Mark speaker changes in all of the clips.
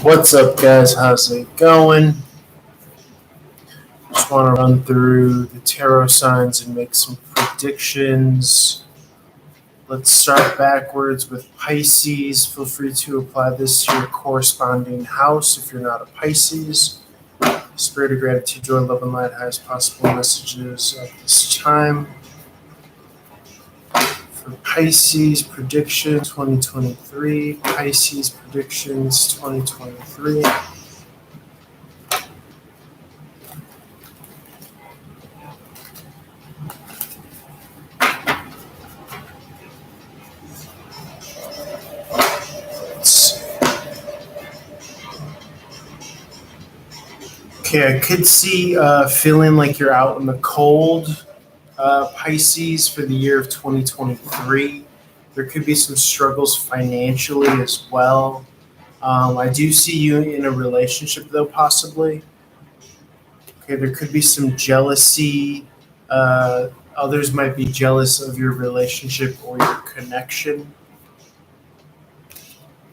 Speaker 1: What's up, guys? How's it going? Just want to run through the tarot signs and make some predictions. Let's start backwards with Pisces. Feel free to apply this to your corresponding house if you're not a Pisces. Spirit of gratitude, joy, love, and light, highest possible messages at this time. For Pisces predictions 2023, Pisces predictions 2023. Okay, I could see feeling like you're out in the cold, Pisces, for the year of 2023. There could be some struggles financially as well. I do see you in a relationship, though, possibly. Okay, there could be some jealousy. Others might be jealous of your relationship or your connection.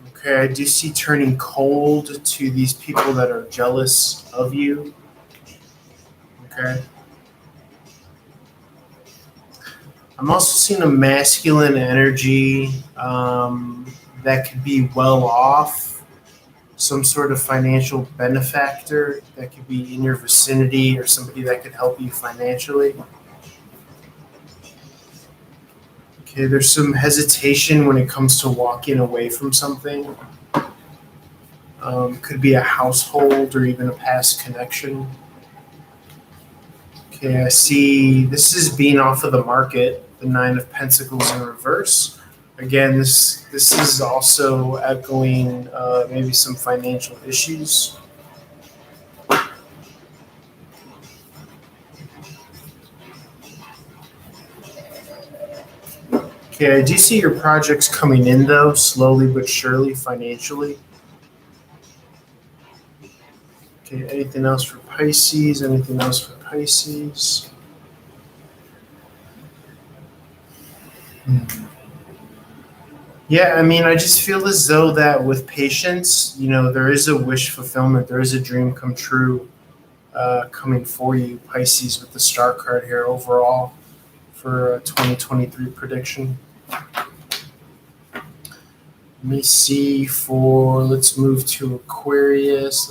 Speaker 1: Okay, I do see turning cold to these people that are jealous of you. Okay. I'm also seeing a masculine energy that could be well off, some sort of financial benefactor that could be in your vicinity or somebody that could help you financially. Okay, there's some hesitation when it comes to walking away from something. Could be a household or even a past connection. Okay, I see this is being off of the market, the Nine of Pentacles in reverse. Again, this is also echoing maybe some financial issues. Okay, I do see your projects coming in, though, slowly but surely financially. Okay, anything else for Pisces? Anything else for Pisces? Yeah, I mean, I just feel as though that with patience, there is a wish fulfillment, there is a dream come true coming for you, Pisces, with the Star card here overall for a 2023 prediction. Let me see let's move to Aquarius.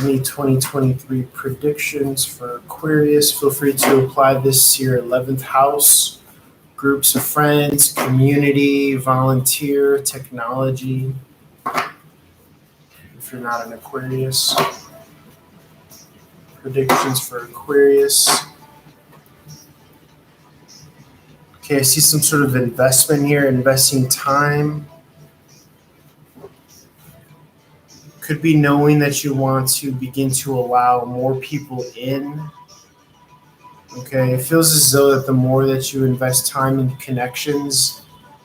Speaker 1: Any 2023 predictions for Aquarius. Feel free to apply this to your 11th house, groups of friends, community, volunteer, technology. If you're not an Aquarius. Predictions for Aquarius. Okay, I see some sort of investment here, investing time. Could be knowing that you want to begin to allow more people in. Okay, it feels as though that the more that you invest time in connections,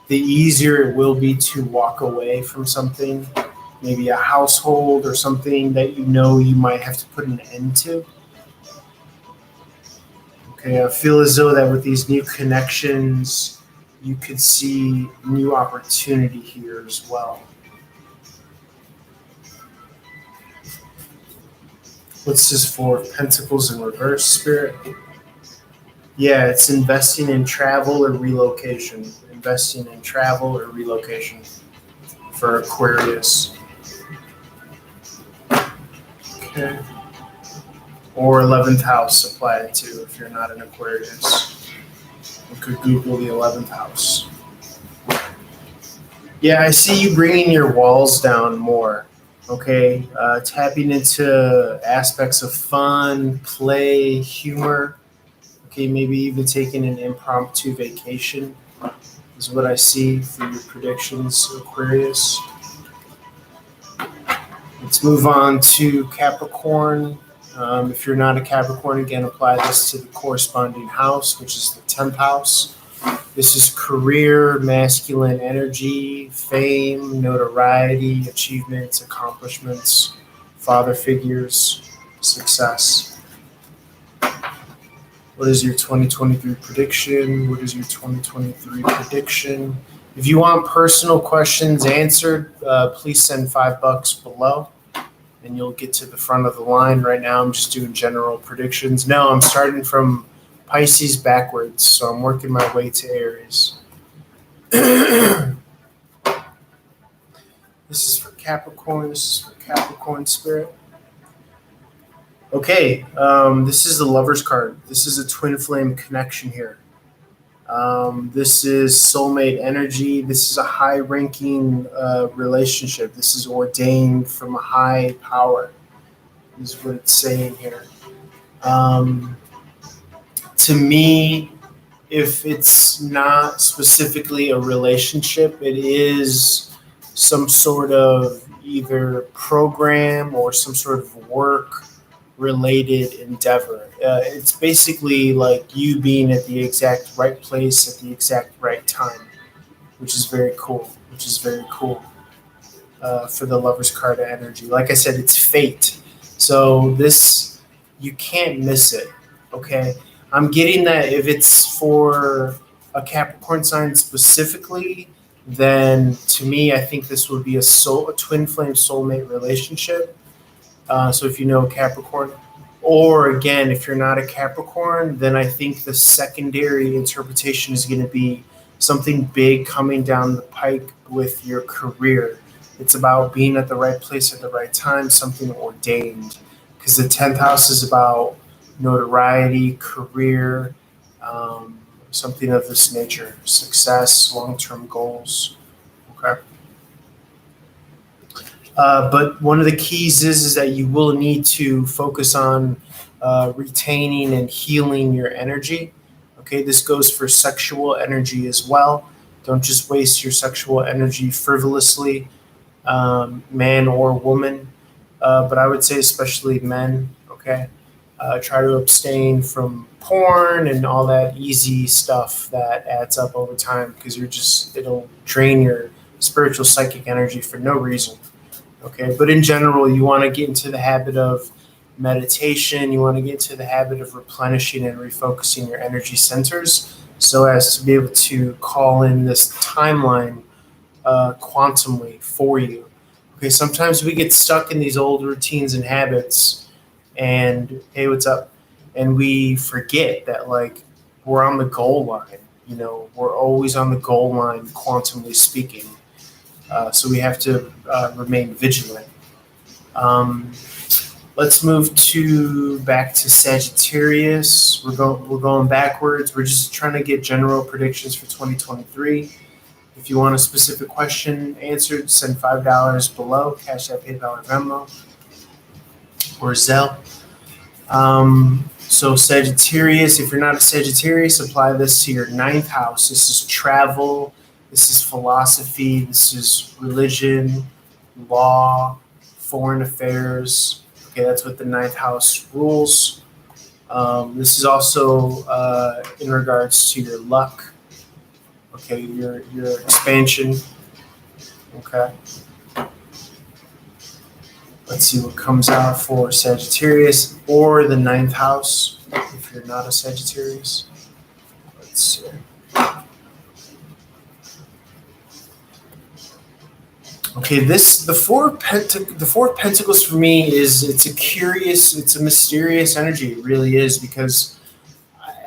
Speaker 1: the easier it will be to walk away from something, maybe a household or something that you might have to put an end to. Okay, I feel as though that with these new connections, you could see new opportunity here as well. What's this for? Pentacles in reverse, Spirit? Yeah, it's investing in travel or relocation. Investing in travel or relocation for Aquarius. Okay. Or 11th house, apply it to if you're not an Aquarius. You could Google the 11th house. Yeah, I see you bringing your walls down more. Okay, tapping into aspects of fun, play, humor. Okay, maybe even taking an impromptu vacation is what I see for your predictions, Aquarius. Let's move on to Capricorn. If you're not a Capricorn, again, apply this to the corresponding house, which is the 10th house. This is career, masculine energy, fame, notoriety, achievements, accomplishments, father figures, success. What is your 2023 prediction? What is your 2023 prediction? If you want personal questions answered, please send $5 below and you'll get to the front of the line. Right now, I'm just doing general predictions. No, I'm starting from Pisces backwards, so I'm working my way to Aries. This is for Capricorn. This is for Capricorn spirit. Okay, this is the Lover's card. This is a twin flame connection here. This is soulmate energy. This is a high-ranking relationship. This is ordained from a high power, is what it's saying here. To me, if it's not specifically a relationship, it is some sort of either program or some sort of work related endeavor. It's basically like you being at the exact right place at the exact right time, which is very cool. For the Lover's card of energy. Like I said, it's fate. So this, you can't miss it. Okay. I'm getting that if it's for a Capricorn sign specifically, then to me, I think this would be a twin flame soulmate relationship. So if you know Capricorn, or again, if you're not a Capricorn, then I think the secondary interpretation is going to be something big coming down the pike with your career. It's about being at the right place at the right time, something ordained. Because the 10th house is about notoriety, career, something of this nature, success, long-term goals. Okay. But one of the keys is that you will need to focus on retaining and healing your energy. Okay, this goes for sexual energy as well. Don't just waste your sexual energy frivolously, man or woman. But I would say especially men. Okay, try to abstain from porn and all that easy stuff that adds up over time because it'll drain your spiritual psychic energy for no reason. Okay, but in general, you want to get into the habit of meditation. You want to get into the habit of replenishing and refocusing your energy centers so as to be able to call in this timeline quantumly for you. Okay, sometimes we get stuck in these old routines and habits and, hey, what's up? And we forget that, like, we're on the goal line. You know, we're always on the goal line, quantumly speaking. So we have to remain vigilant. Let's move back to Sagittarius. We're going backwards. We're just trying to get general predictions for 2023. If you want a specific question answered, send $5 below, Cash App, PayPal, or Venmo, or Zelle. So Sagittarius, if you're not a Sagittarius, apply this to your 9th house. This is travel. This is philosophy. This is religion, law, foreign affairs. Okay, that's what the 9th house rules. This is also in regards to your luck. Okay, your expansion. Okay. Let's see what comes out for Sagittarius or the 9th house if you're not a Sagittarius. Let's see. Okay, the four of Pentacles for me it's a mysterious energy. It really is, because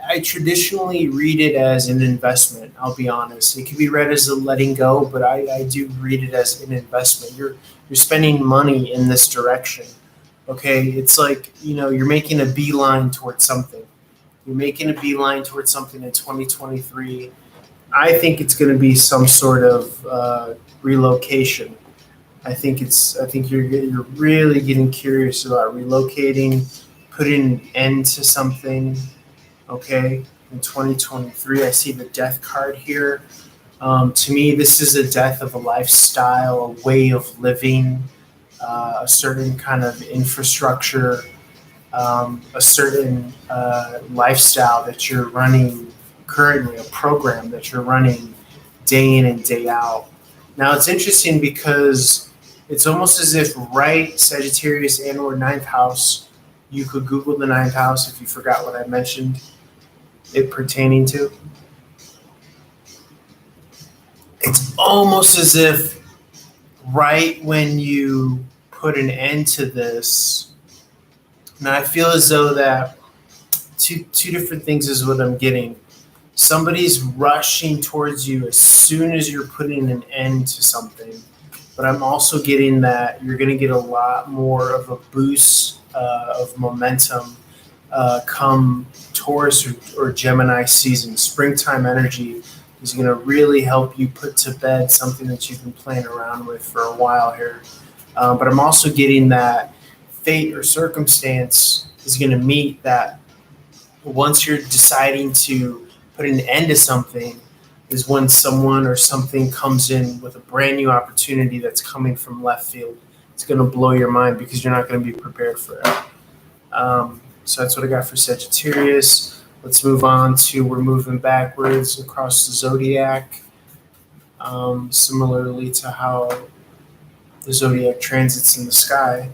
Speaker 1: I traditionally read it as an investment. I'll be honest. It can be read as a letting go, but I do read it as an investment. You're spending money in this direction. Okay, it's like, you're making a beeline towards something. You're making a beeline towards something in 2023. I think it's going to be some sort of relocation. I think you're really getting curious about relocating, putting an end to something. Okay, in 2023, I see the Death card here. To me, this is a death of a lifestyle, a way of living, a certain kind of infrastructure, a certain lifestyle that you're running currently, a program that you're running day in and day out. Now, it's interesting because it's almost as if Sagittarius and or 9th house, you could Google the 9th house if you forgot what I mentioned. it pertaining to? It's almost as if right when you put an end to this, and I feel as though that two different things is what I'm getting. Somebody's rushing towards you as soon as you're putting an end to something, but I'm also getting that you're going to get a lot more of a boost of momentum come Taurus or Gemini season. Springtime energy is going to really help you put to bed something that you've been playing around with for a while here. But I'm also getting that fate or circumstance is going to meet that once you're deciding to put an end to something is when someone or something comes in with a brand new opportunity that's coming from left field. It's going to blow your mind because you're not going to be prepared for it. So that's what I got for Sagittarius. Let's move on to, we're moving backwards across the zodiac. Similarly to how the zodiac transits in the sky.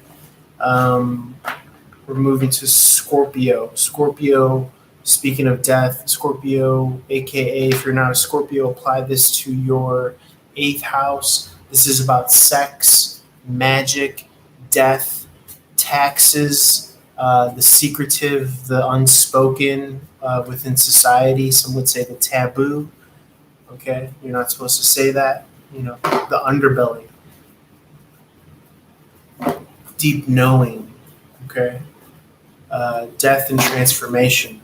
Speaker 1: We're moving to Scorpio. Scorpio, speaking of death, Scorpio, aka if you're not a Scorpio, apply this to your 8th house. This is about sex, magic, death, taxes, the secretive, the unspoken within society. Some would say the taboo. Okay, you're not supposed to say that. The underbelly, deep knowing. Okay, death and transformation.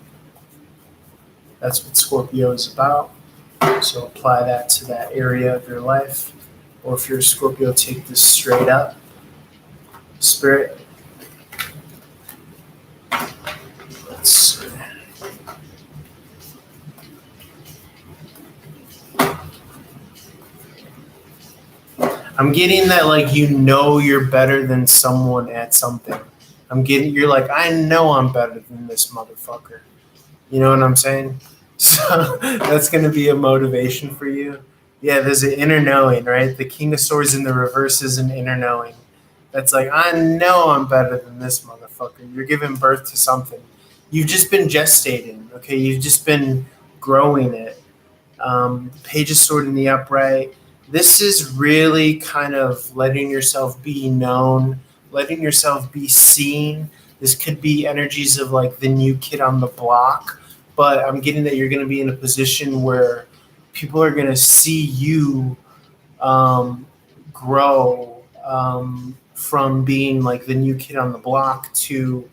Speaker 1: That's what Scorpio is about. So apply that to that area of your life. Or if you're a Scorpio, take this straight up. Spirit. Let's see. I'm getting that like you're better than someone at something. You're like, I know I'm better than this motherfucker. You know what I'm saying? So that's going to be a motivation for you. Yeah, there's an inner knowing, right? The King of Swords in the reverse is an inner knowing. That's like, I know I'm better than this motherfucker. You're giving birth to something. You've just been gestating, okay? You've just been growing it. Page of Sword in the upright. This is really kind of letting yourself be known, letting yourself be seen. This could be energies of like the new kid on the block, but I'm getting that you're going to be in a position where people are going to see you grow from being like the new kid on the block to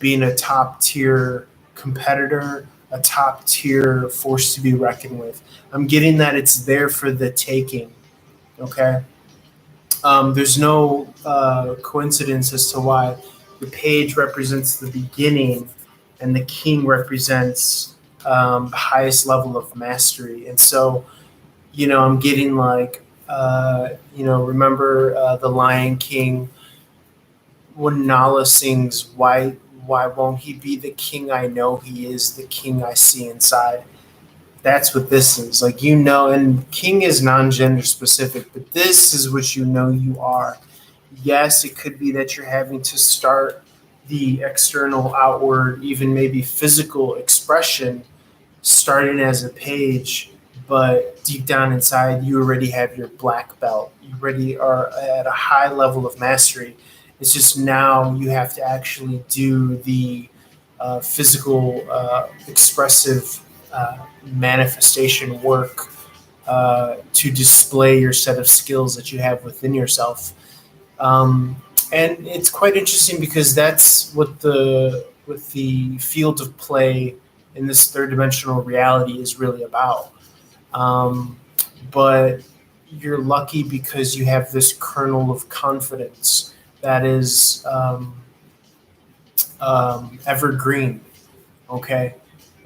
Speaker 1: being a top tier competitor, a top tier force to be reckoned with. I'm getting that it's there for the taking. Okay. There's no coincidence as to why the page represents the beginning and the king represents the highest level of mastery. And so, I'm getting like, remember the Lion King when Nala sings, why won't he be the king I know he is, the king I see inside? That's what this is. Like, and king is non-gender specific, but this is what you are. Yes, it could be that you're having to start the external, outward, even maybe physical expression starting as a page, but deep down inside, you already have your black belt. You already are at a high level of mastery. It's just now you have to actually do the physical, expressive manifestation work to display your set of skills that you have within yourself. And it's quite interesting because that's what the field of play in this third dimensional reality is really about. But you're lucky because you have this kernel of confidence that is evergreen. Okay.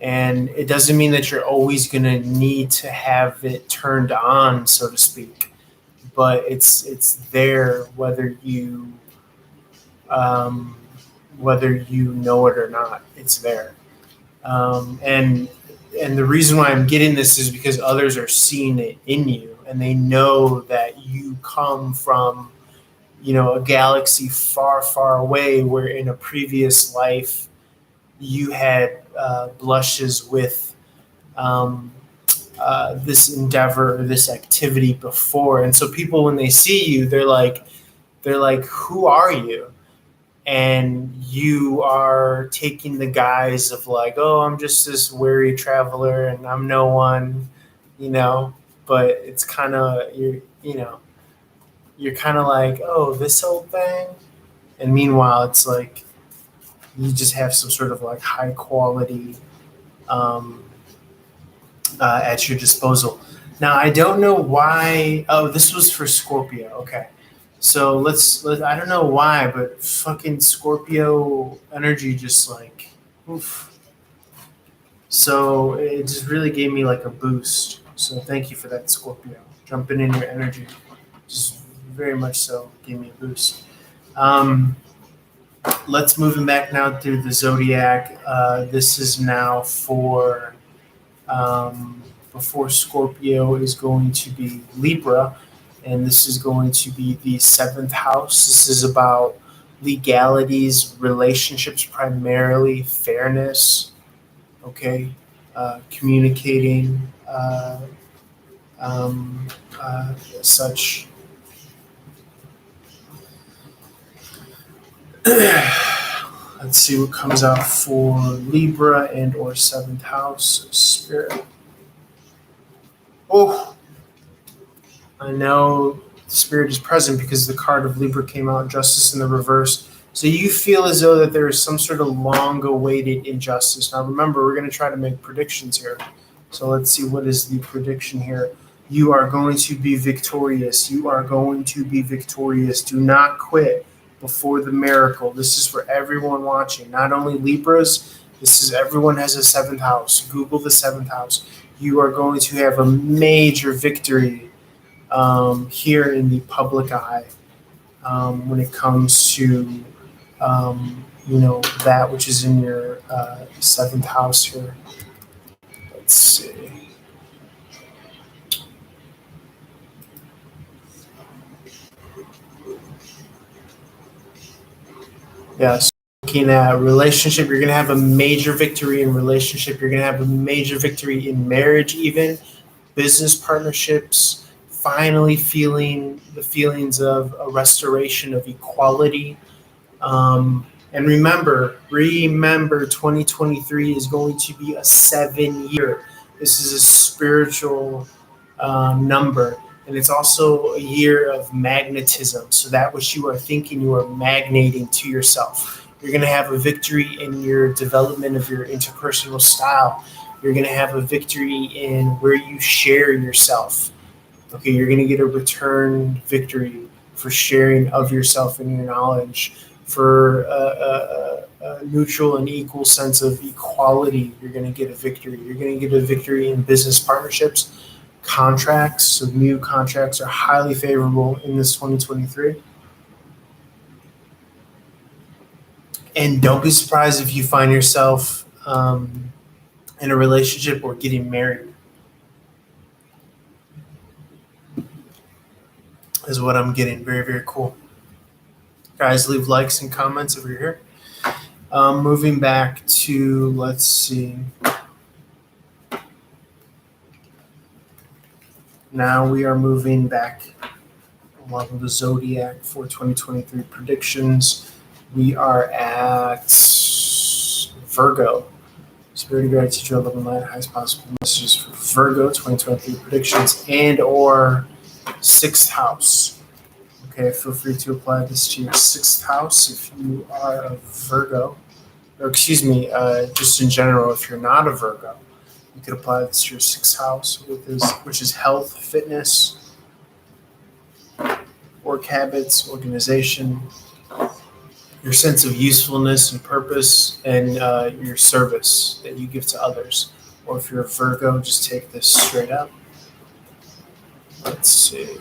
Speaker 1: And it doesn't mean that you're always going to need to have it turned on, so to speak, but it's there whether you know it or not. It's there, and the reason why I'm getting this is because others are seeing it in you, and they know that you come from a galaxy far, far away, where in a previous life you had blushes with um, this endeavor or this activity before. And so people, when they see you, they're like, who are you? And you are taking the guise of like, oh, I'm just this weary traveler and I'm no one, you know, but it's kind of, you're kind of like, oh, this old thing. And meanwhile, it's like, you just have some sort of like high quality um, at your disposal. Now, I don't know why. Oh, this was for Scorpio. Okay. So I don't know why, but fucking Scorpio energy just like, oof. So it just really gave me like a boost. So thank you for that, Scorpio. Jumping in your energy. Just very much so gave me a boost. Um, let's move him back now through the zodiac. This is now for before Scorpio is going to be Libra, and this is going to be the seventh house. This is about legalities, relationships, primarily fairness. Okay, communicating um, such. Let's see what comes out for Libra and or seventh house spirit. Oh, I know spirit is present because the card of Libra came out, justice in the reverse. So you feel as though that there is some sort of long-awaited injustice. Now remember, we're going to try to make predictions here. So let's see, what is the prediction here? You are going to be victorious. You are going to be victorious. Do not quit before the miracle. This is for everyone watching, not only Libras. This is everyone has a seventh house. Google the seventh house. You are going to have a major victory here in the public eye when it comes to that which is in your seventh house here. Let's see. Yes. Looking at relationship, you're going to have a major victory in relationship. You're going to have a major victory in marriage, even business partnerships. Finally, feeling the feelings of a restoration of equality. And remember, 2023 is going to be a 7 year. This is a spiritual number. And it's also a year of magnetism. So that which you are thinking, you are magnating to yourself. You're going to have a victory in your development of your interpersonal style. You're going to have a victory in where you share yourself. Okay, you're going to get a return victory for sharing of yourself and your knowledge, for a neutral and equal sense of equality. You're going to get a victory. You're going to get a victory in business partnerships. Contracts, so new contracts are highly favorable in this 2023. And don't be surprised if you find yourself in a relationship or getting married, is what I'm getting. Very, very cool. Guys, leave likes and comments if you're here. Moving back to, let's see. Now we are moving back along the zodiac for 2023 predictions. We are at Virgo. Spirit guide, teacher, love and light, highest possible messages for Virgo 2023 predictions and or sixth house. Okay, feel free to apply this to your sixth house if you are a Virgo, or excuse me, just in general, if you're not a Virgo. You could apply this to your sixth house, which is health, fitness, work habits, organization, your sense of usefulness and purpose, and your service that you give to others. Or if you're a Virgo, just take this straight up. Let's see.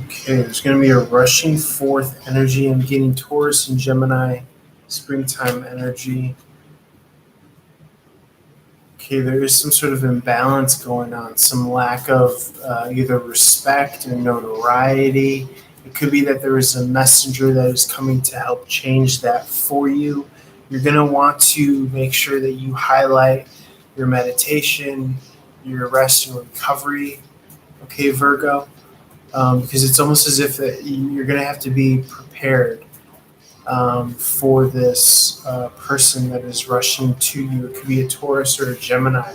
Speaker 1: Okay, there's going to be a rushing forth energy. I'm getting Taurus and Gemini, springtime energy. Okay, there is some sort of imbalance going on, some lack of either respect or notoriety. It could be that there is a messenger that is coming to help change that for you. You're going to want to make sure that you highlight your meditation, your rest and recovery, okay, Virgo? Because it's almost as if that you're going to have to be prepared for this person that is rushing to you. It could be a Taurus or a Gemini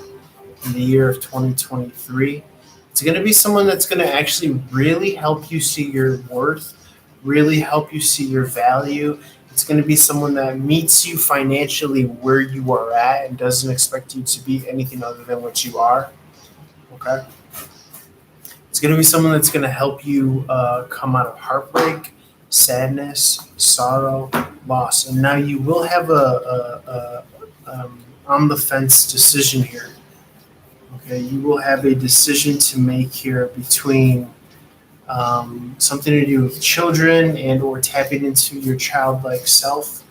Speaker 1: in the year of 2023. It's going to be someone that's going to actually really help you see your worth, really help you see your value. It's going to be someone that meets you financially where you are at and doesn't expect you to be anything other than what you are. Okay? It's going to be someone that's going to help you come out of heartbreak, sadness, sorrow, loss. And now you will have a on the fence decision here. Okay, you will have a decision to make here between something to do with children and or tapping into your childlike self,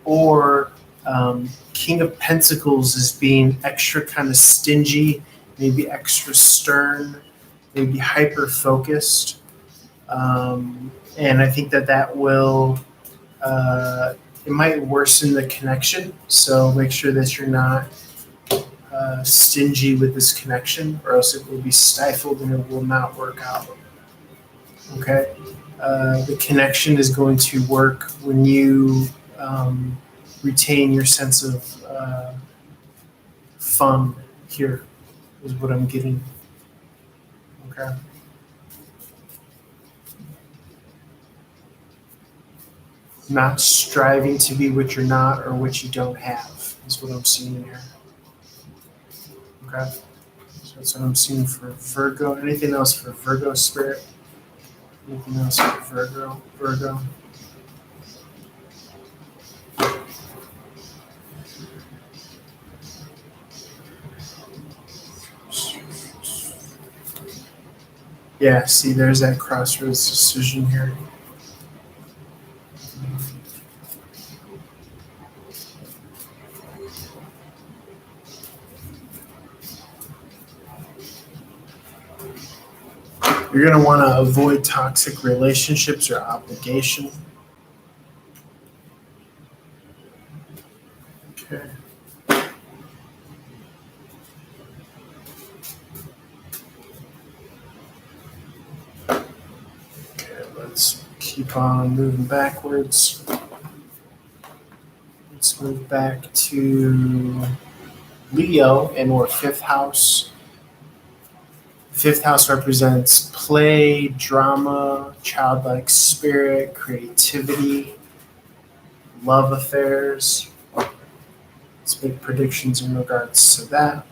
Speaker 1: or King of Pentacles is being extra kind of stingy, maybe extra stern, maybe hyper focused, and I think that will it might worsen the connection. So make sure that you're not stingy with this connection, or else it will be stifled and it will not work out. Okay, the connection is going to work when you retain your sense of fun. Here is what I'm getting. Okay. Not striving to be what you're not or what you don't have is what I'm seeing here. Okay. So that's what I'm seeing for Virgo. Anything else for Virgo spirit? Anything else for Virgo? Virgo. Yeah, see, there's that crossroads decision here. You're going to want to avoid toxic relationships or obligation. Okay. Let's keep on moving backwards. Let's move back to Leo and or fifth house. Fifth house represents play, drama, childlike spirit, creativity, love affairs. Let's make predictions in regards to that.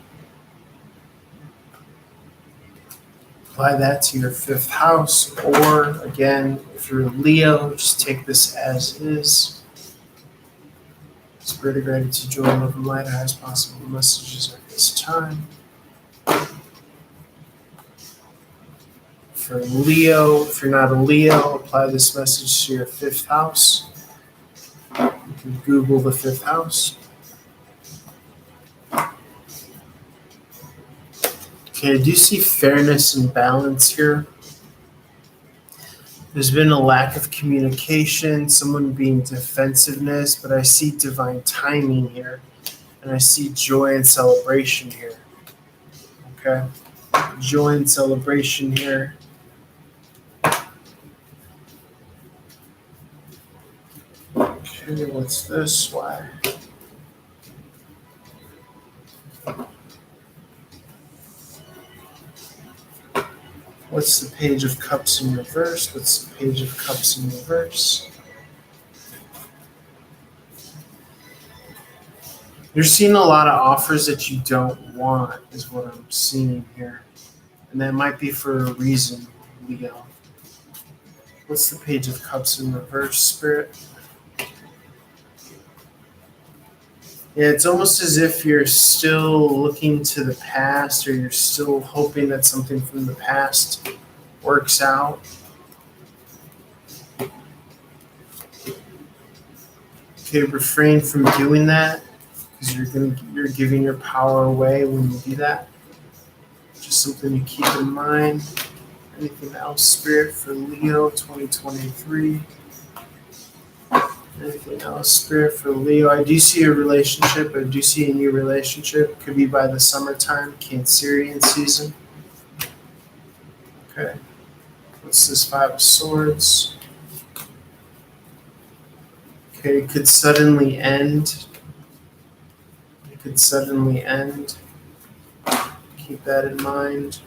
Speaker 1: Apply that to your fifth house, or again, if you're Leo, just take this as is. Spirit of gratitude, joy, love, and light, highest possible messages at this time. For Leo, if you're not a Leo, apply this message to your fifth house. You can Google the fifth house. Okay, I do see fairness and balance here. There's been a lack of communication, someone being defensiveness, but I see divine timing here, and I see joy and celebration here. Okay, joy and celebration here. Okay, what's this? Why? What's the Page of Cups in reverse? What's the Page of Cups in reverse? You're seeing a lot of offers that you don't want, is what I'm seeing here. And that might be for a reason, Leo. What's the Page of Cups in reverse, Spirit? Yeah, it's almost as if you're still looking to the past, or you're still hoping that something from the past works out. Okay, refrain from doing that, because you're giving your power away when you do that. Just something to keep in mind. Anything else, Spirit, for Leo 2023? Anything else, Spirit, for Leo? I do see a relationship. I do see a new relationship. Could be by the summertime, Cancerian season. Okay. What's this? Five of Swords. Okay, it could suddenly end. It could suddenly end. Keep that in mind.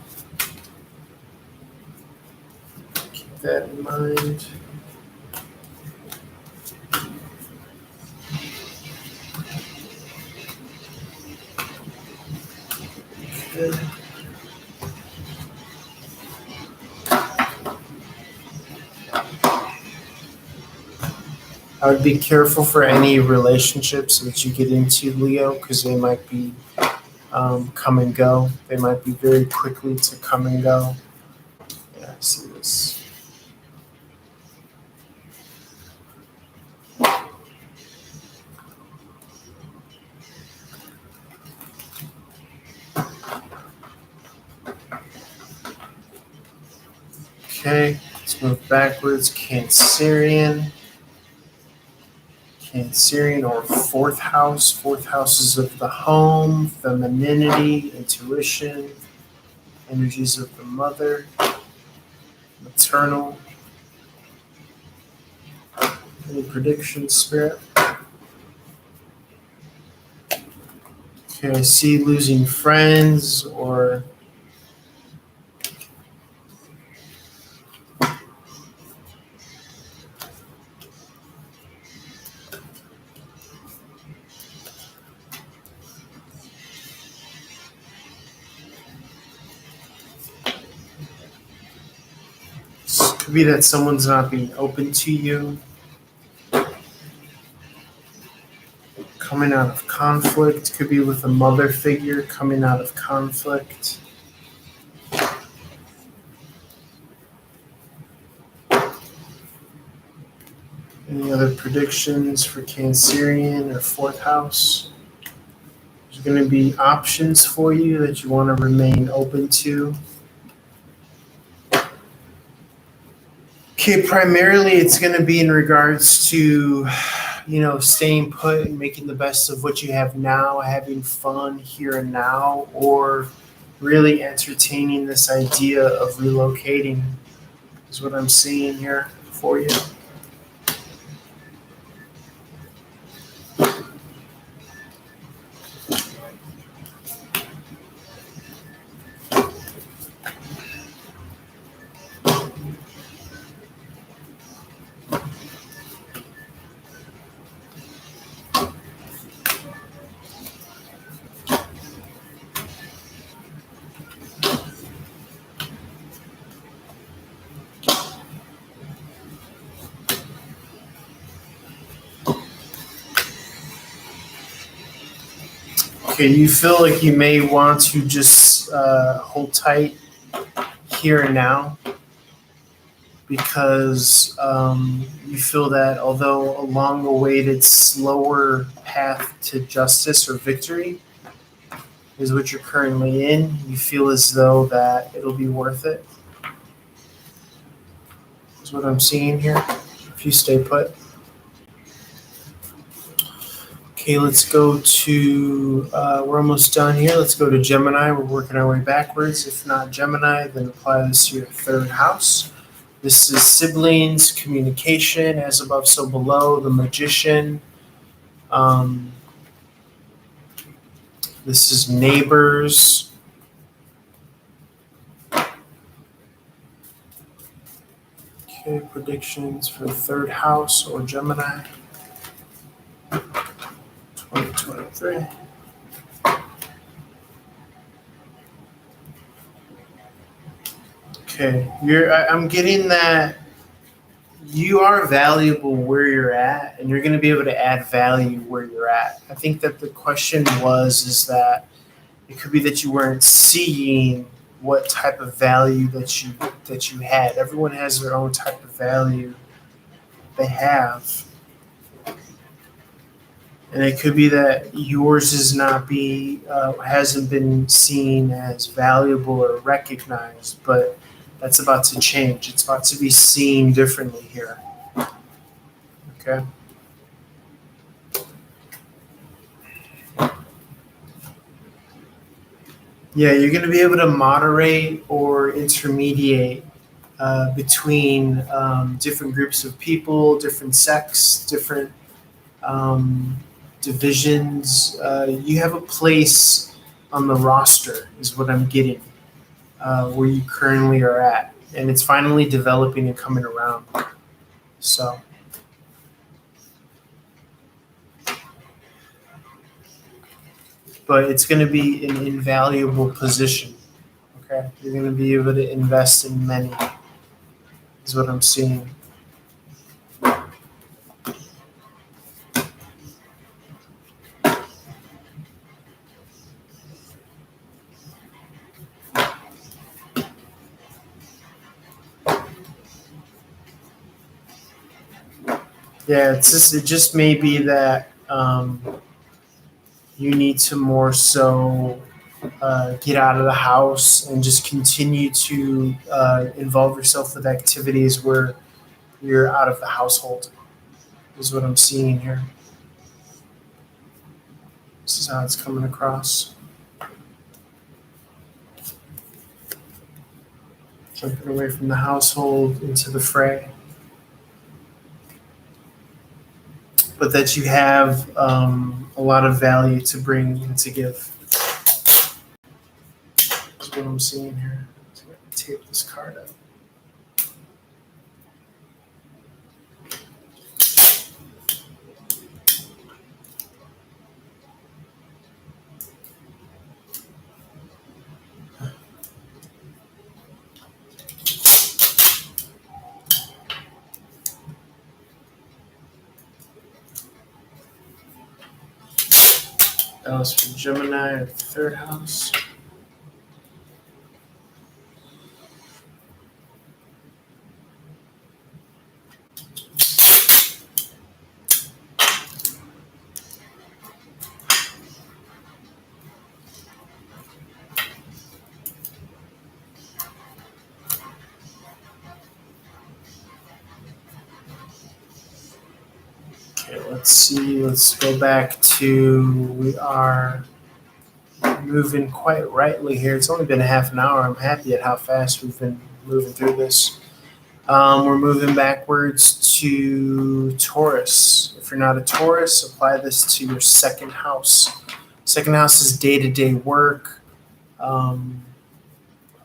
Speaker 1: Keep that in mind. Okay. I would be careful for any relationships that you get into, Leo, because they might be come and go. They might be very quickly to come and go. Yeah, I see this. Okay, let's move backwards. Cancerian. Cancerian or fourth house. Fourth house is of the home, femininity, intuition, energies of the mother, maternal. Any predictions, Spirit? Okay, I see losing friends or it could be that someone's not being open to you. Coming out of conflict, could be with a mother figure coming out of conflict. Any other predictions for Cancerian or fourth house? There's going to be options for you that you want to remain open to. Okay, primarily it's going to be in regards to, staying put and making the best of what you have now, having fun here and now, or really entertaining this idea of relocating is what I'm seeing here for you. Okay, you feel like you may want to just hold tight here and now because you feel that although a long-awaited, slower path to justice or victory is what you're currently in, you feel as though that it'll be worth it. Is what I'm seeing here. If you stay put. Okay, let's go to, we're almost done here. Let's go to Gemini. We're working our way backwards. If not Gemini, then apply this to your third house. This is siblings, communication, as above, so below, the Magician. This is neighbors. Okay, predictions for the third house or Gemini. 2023. Okay, I'm getting that you are valuable where you're at, and you're going to be able to add value where you're at. I think that the question is that it could be that you weren't seeing what type of value that you had. Everyone has their own type of value they have. And it could be that yours hasn't been seen as valuable or recognized, but That's about to change. It's about to be seen differently here. Okay. Yeah, you're going to be able to moderate or intermediate between different groups of people, different sects, different um, divisions. You have a place on the roster, is what I'm getting, where you currently are at. And it's finally developing and coming around. So, but it's going to be an invaluable position. Okay. You're going to be able to invest in many, is what I'm seeing. Yeah, it just may be that you need to more so get out of the house and just continue to involve yourself with activities where you're out of the household, is what I'm seeing here. This is how it's coming across. Jumping away from the household into the fray. But that you have a lot of value to bring and to give. That's what I'm seeing here. So I'm going to tape this card up. That was for Gemini, the third house. Okay, let's see. Let's go back to, we are moving quite rightly here. It's only been a half an hour. I'm happy at how fast we've been moving through this. We're moving backwards to Taurus. If you're not a Taurus, apply this to your second house. Second house is day-to-day work,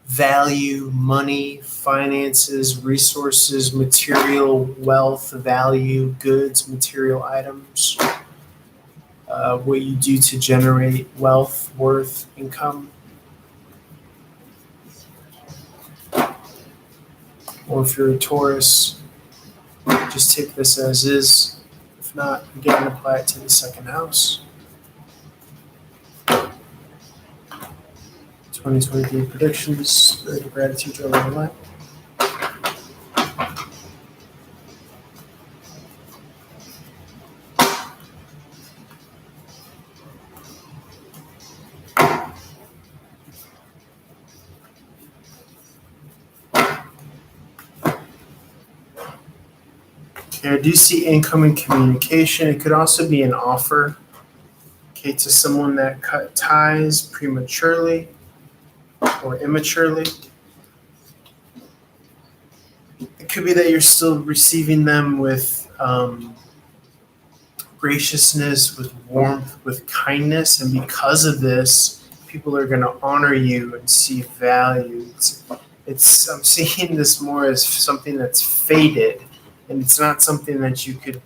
Speaker 1: value, money, finances, resources, material, wealth, value, goods, material items. What you do to generate wealth, worth, income. Or if you're a Taurus, just take this as is. If not, again, apply it to the second house. 2023 predictions, great gratitude to our life. Okay, I do see incoming communication. It could also be an offer, okay, to someone that cut ties prematurely or immaturely. It could be that you're still receiving them with graciousness, with warmth, with kindness, and because of this, people are going to honor you and see value. I'm seeing this more as something that's faded, and it's not something that you could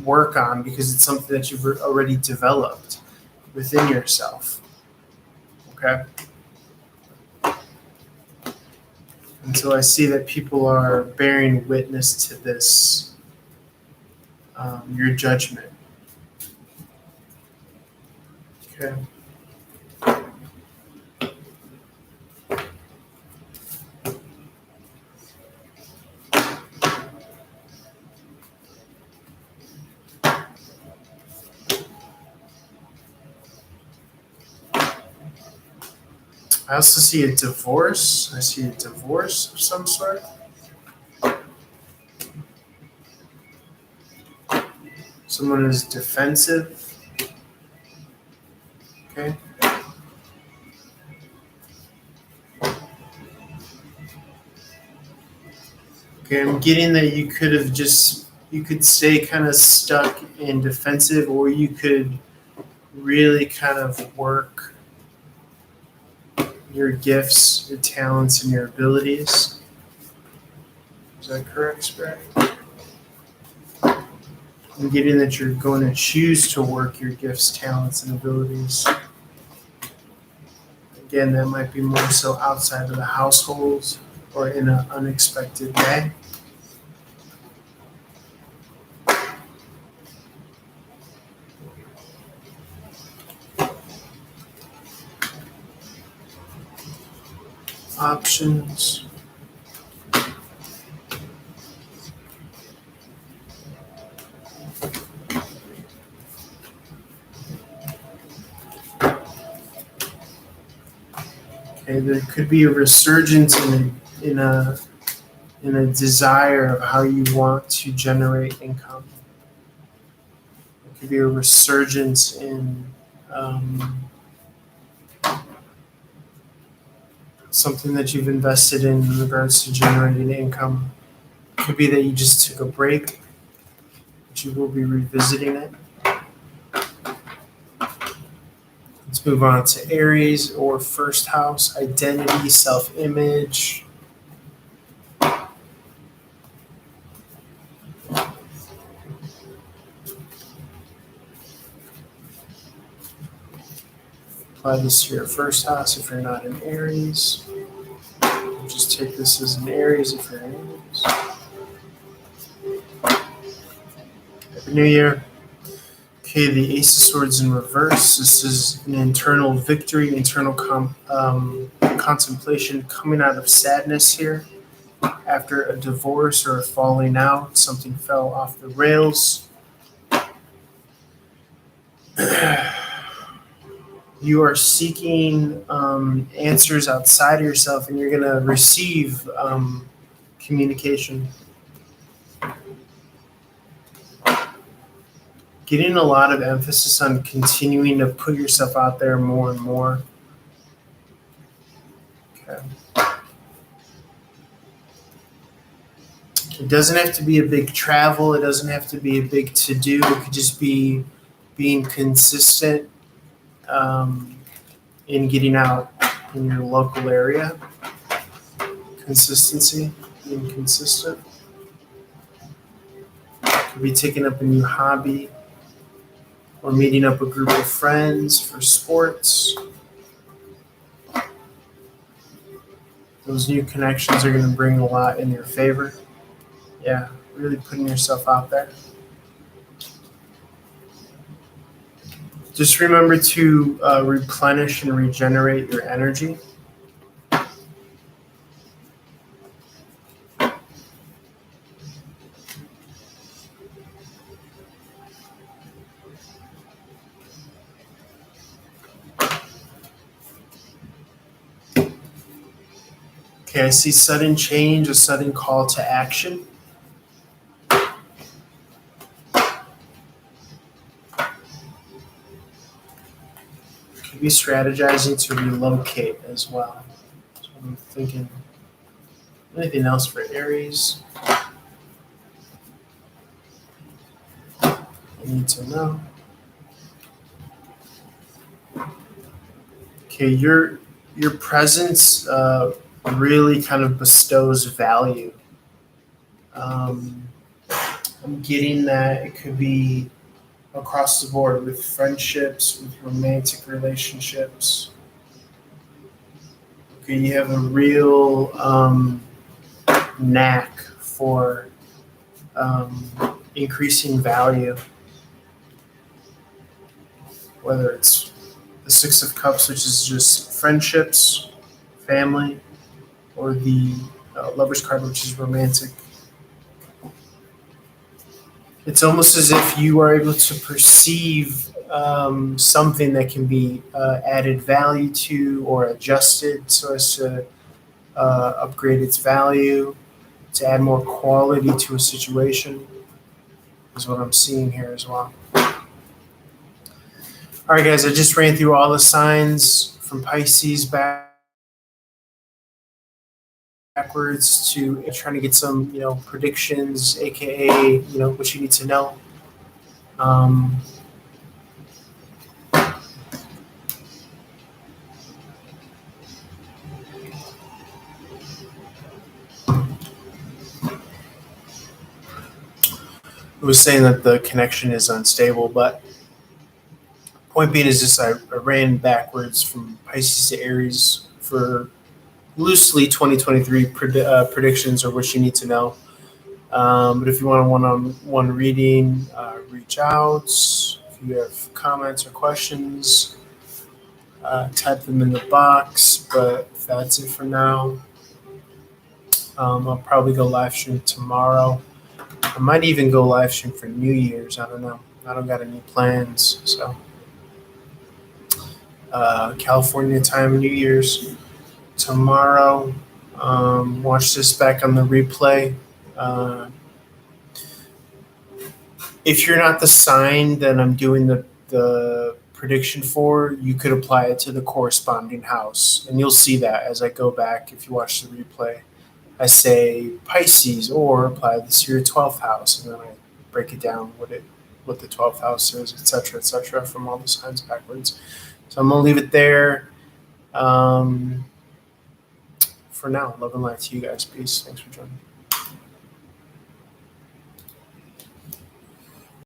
Speaker 1: work on because it's something that you've already developed within yourself. Okay. And so I see that people are bearing witness to this, your judgment. Okay. I also see a divorce. I see a divorce of some sort. Someone is defensive. Okay. Okay, I'm getting that you could stay kind of stuck in defensive, or you could really kind of work your gifts, your talents, and your abilities. Is that correct, Spirit? I'm getting that you're going to choose to work your gifts, talents, and abilities. Again, that might be more so outside of the household or in an unexpected way. Options. Okay, there could be a resurgence in a desire of how you want to generate income. There could be a resurgence in something that you've invested in regards to generating income. It could be that you just took a break, but you will be revisiting it. Let's move on to Aries or first house, identity, self-image. Apply this to your first house if you're not in Aries. Just take this as an Aries if you're in Aries. Happy New Year. Okay, the Ace of Swords in reverse. This is an internal victory, internal contemplation coming out of sadness here. After a divorce or a falling out, something fell off the rails. You are seeking answers outside of yourself, and you're going to receive communication. Getting a lot of emphasis on continuing to put yourself out there more and more. Okay. It doesn't have to be a big travel. It doesn't have to be a big to-do. It could just be being consistent in getting out in your local area. Consistency, being consistent. Could be taking up a new hobby or meeting up a group of friends for sports. Those new connections are going to bring a lot in your favor. Yeah, really putting yourself out there. Just remember to replenish and regenerate your energy. Okay, I see sudden change, a sudden call to action. Could be strategizing to relocate as well. So I'm thinking, anything else for Aries? I need to know. Okay, your presence really kind of bestows value. I'm getting that it could be across the board with friendships, with romantic relationships. Okay, you have a real knack for increasing value, whether it's the Six of Cups, which is just friendships, family, or the Lover's card, which is romantic. It's almost as if you are able to perceive something that can be added value to or adjusted so as to upgrade its value, to add more quality to a situation, is what I'm seeing here as well. All right, guys, I just ran through all the signs from Pisces backwards to trying to get some, predictions, aka, what you need to know. Um, it was saying that the connection is unstable, but point being is just I ran backwards from Pisces to Aries for loosely 2023 predictions or what you need to know. But if you want a one-on-one reading, reach out. If you have comments or questions, type them in the box. But that's it for now. I'll probably go live stream tomorrow. I might even go live stream for New Year's. I don't know. I don't got any plans. So California time, New Year's tomorrow. Watch this back on the replay. If you're not the sign that I'm doing the prediction for, you could apply it to the corresponding house. And you'll see that as I go back if you watch the replay. I say Pisces or apply this to your 12th house, and then I break it down what the 12th house is, et cetera, from all the signs backwards. So I'm going to leave it there. For now, love and light to you guys. Peace. Thanks for joining.